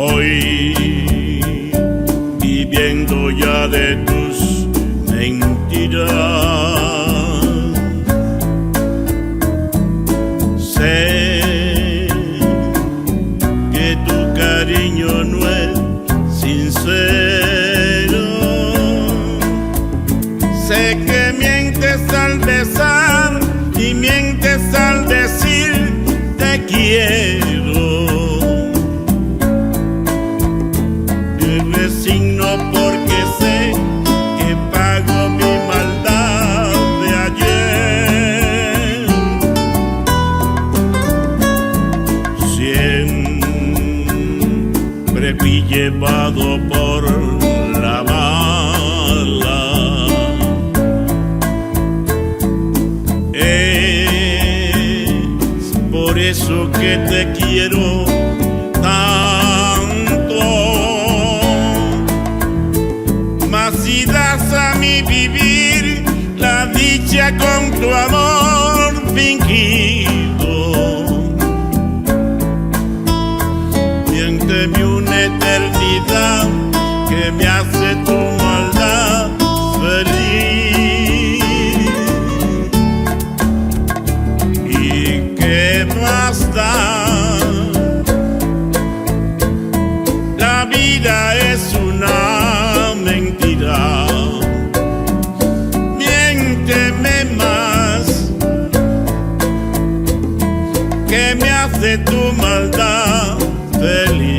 Voy viviendo ya de tus mentiras. Sé que tu cariño no es sincero. Sé que mientes al besar y mientes al decir te quiero. Me resigno porque sé que pago mi maldad de ayer. Siempre fui llevado por la bala. Es por eso que te quiero tanto. Mas si das a mi vivir la dicha con tu amor fingido, miénteme una eternidad que me hace tu maldad feliz. ¿Y qué más da? La vida es una mentira. Miénteme más, que me hace tu maldad feliz.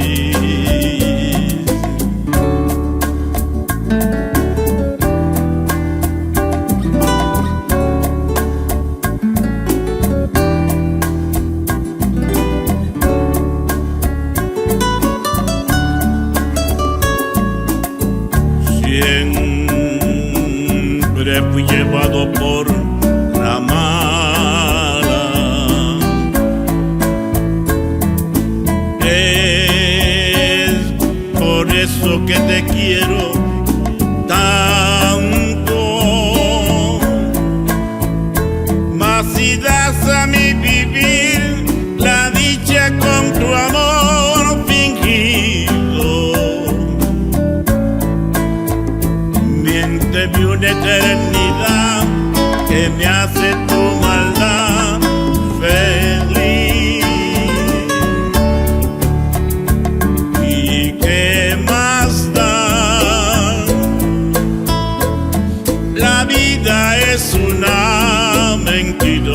Siempre fui llevado por la mala. Es por eso que te quiero tanto. Mas si das a mi vivir la dicha con tu amor fingido, miénteme una eternidad que me hace tu maldad feliz. ¿Y qué más da? La vida es una mentira.